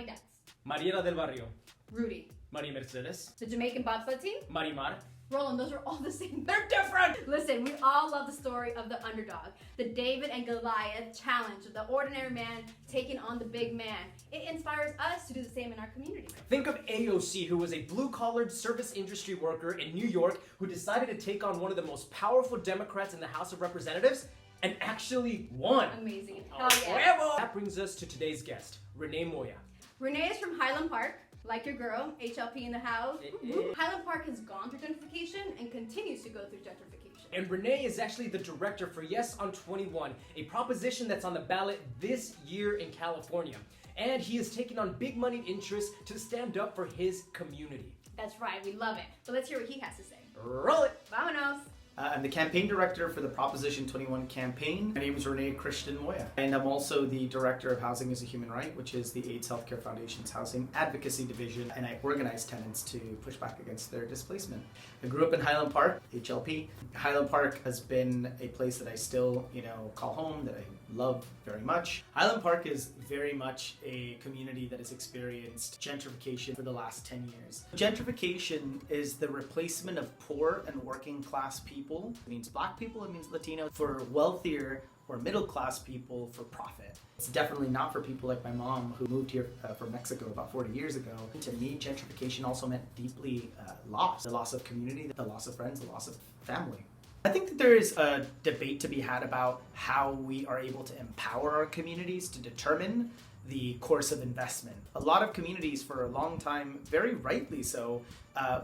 Mighty Ducks. Mariela del Barrio. Rudy. Maria Mercedes. The Jamaican bobsled team. Marimar. Roland, those are all the same. They're different! Listen, we all love the story of the underdog. The David and Goliath challenge of the ordinary man taking on the big man. It inspires us to do the same in our community. Think of AOC, who was a blue-collared service industry worker in New York who decided to take on one of the most powerful Democrats in the House of Representatives and actually won. Amazing. Hell yeah. Bravo! That brings us to today's guest, Rene Moya. Rene is from Highland Park. Like your girl, HLP in the house. Highland Park has gone through gentrification and continues to go through gentrification. And Rene is actually the director for Yes on 21, a proposition that's on the ballot this year in California. And he is taking on big money interests to stand up for his community. That's right, we love it. So let's hear what he has to say. Roll it! Vámonos! I'm the campaign director for the Proposition 21 campaign. My name is Rene Christian Moya, and I'm also the director of Housing as a Human Right, which is the AIDS Healthcare Foundation's housing advocacy division, and I organize tenants to push back against their displacement. I grew up in Highland Park, HLP. Highland Park has been a place that I still, call home, that I love very much. Highland Park is very much a community that has experienced gentrification for the last 10 years. Gentrification is the replacement of poor and working class people. It means black people, it means Latino, for wealthier or middle class people for profit. It's definitely not for people like my mom who moved here from Mexico about 40 years ago. To me, gentrification also meant deeply loss. The loss of community, the loss of friends, the loss of family. I think that there is a debate to be had about how we are able to empower our communities to determine the course of investment. A lot of communities for a long time, very rightly so,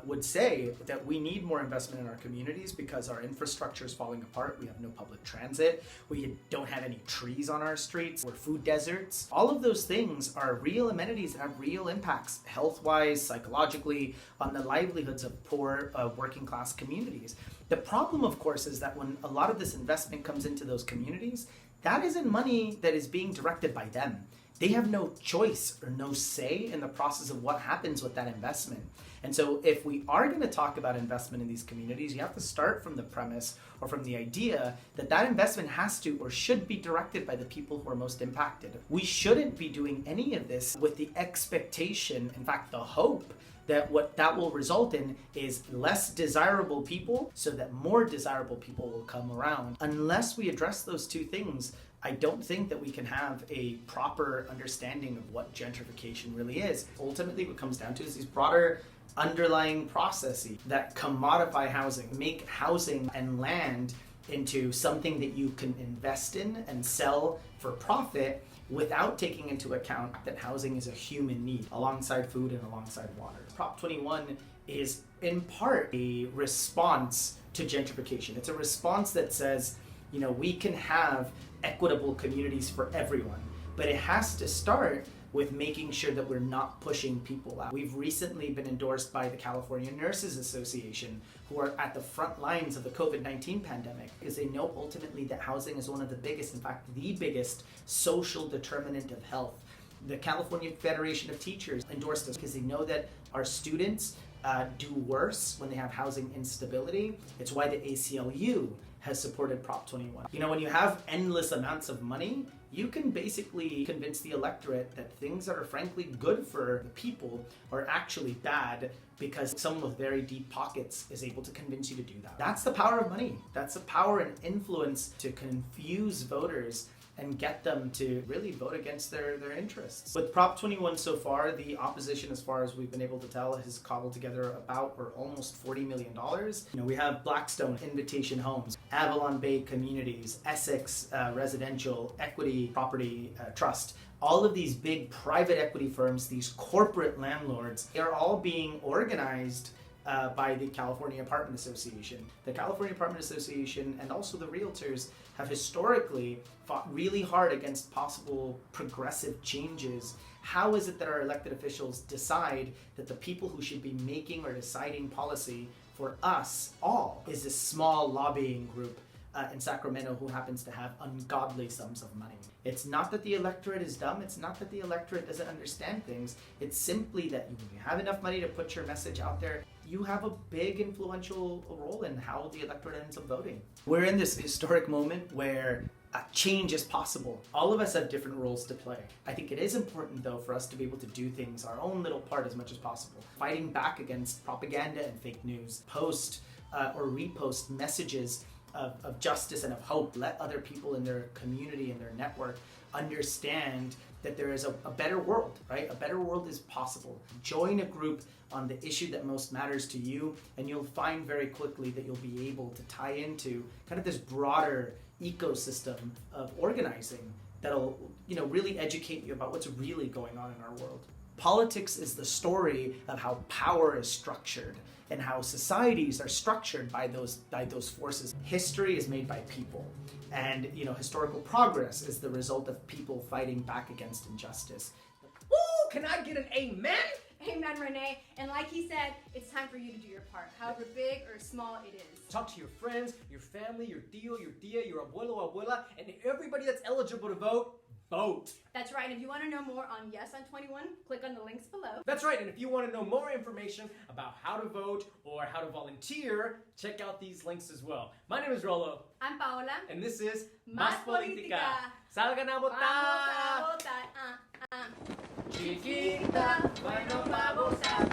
would say that we need more investment in our communities because our infrastructure is falling apart. We have no public transit. We don't have any trees on our streets. We're food deserts. All of those things are real amenities that have real impacts, health-wise, psychologically, on the livelihoods of poor working class communities. The problem, of course, is that when a lot of this investment comes into those communities, that isn't money that is being directed by them. They have no choice or no say in the process of what happens with that investment. And so if we are going to talk about investment in these communities, you have to start from the premise or from the idea that that investment has to or should be directed by the people who are most impacted. We shouldn't be doing any of this with the expectation, in fact, the hope, that what that will result in is less desirable people so that more desirable people will come around. Unless we address those two things, I don't think that we can have a proper understanding of what gentrification really is. Ultimately, what it comes down to is these broader underlying processes that commodify housing, make housing and land into something that you can invest in and sell for profit without taking into account that housing is a human need alongside food and alongside water. Prop 21 is in part a response to gentrification. It's a response that says, we can have equitable communities for everyone, but it has to start with making sure that we're not pushing people out. We've recently been endorsed by the California Nurses Association, who are at the front lines of the COVID-19 pandemic, because they know ultimately that housing is one of the biggest, in fact, the biggest social determinant of health. The California Federation of Teachers endorsed us because they know that our students do worse when they have housing instability. It's why the ACLU has supported Prop 21. When you have endless amounts of money, you can basically convince the electorate that things that are frankly good for the people are actually bad because someone with very deep pockets is able to convince you to do that. That's the power of money. That's the power and influence to confuse voters and get them to really vote against their interests. With Prop 21 so far, the opposition, as far as we've been able to tell, has cobbled together about or almost $40 million. We have Blackstone, Invitation Homes, Avalon Bay Communities, Essex Residential, Equity Property Trust. All of these big private equity firms, these corporate landlords, they're all being organized by the California Apartment Association. The California Apartment Association and also the realtors have historically fought really hard against possible progressive changes. How is it that our elected officials decide that the people who should be making or deciding policy for us all is this small lobbying group in Sacramento who happens to have ungodly sums of money? It's not that the electorate is dumb. It's not that the electorate doesn't understand things. It's simply that when you have enough money to put your message out there, you have a big influential role in how the electorate ends up voting. We're in this historic moment where change is possible. All of us have different roles to play. I think it is important, though, for us to be able to do things our own little part as much as possible. Fighting back against propaganda and fake news, post or repost messages of justice and of hope. Let other people in their community and their network understand that there is a better world, right? A better world is possible. Join a group on the issue that most matters to you, and you'll find very quickly that you'll be able to tie into kind of this broader ecosystem of organizing that'll, really educate you about what's really going on in our world. Politics is the story of how power is structured and how societies are structured by those forces. History is made by people, and historical progress is the result of people fighting back against injustice. Woo! Can I get an amen? Amen, Rene. And like he said, it's time for you to do your part, however big or small it is. Talk to your friends, your family, your tío, your tía, your abuelo, abuela, and everybody that's eligible to vote. Vote. That's right. And if you want to know more on Yes on 21, click on the links below. That's right. And if you want to know more information about how to vote or how to volunteer, check out these links as well. My name is Rolo. I'm Paola. And this is Más Política. Salgan a votar. Vamos a votar. Chiquita, bueno, vamos a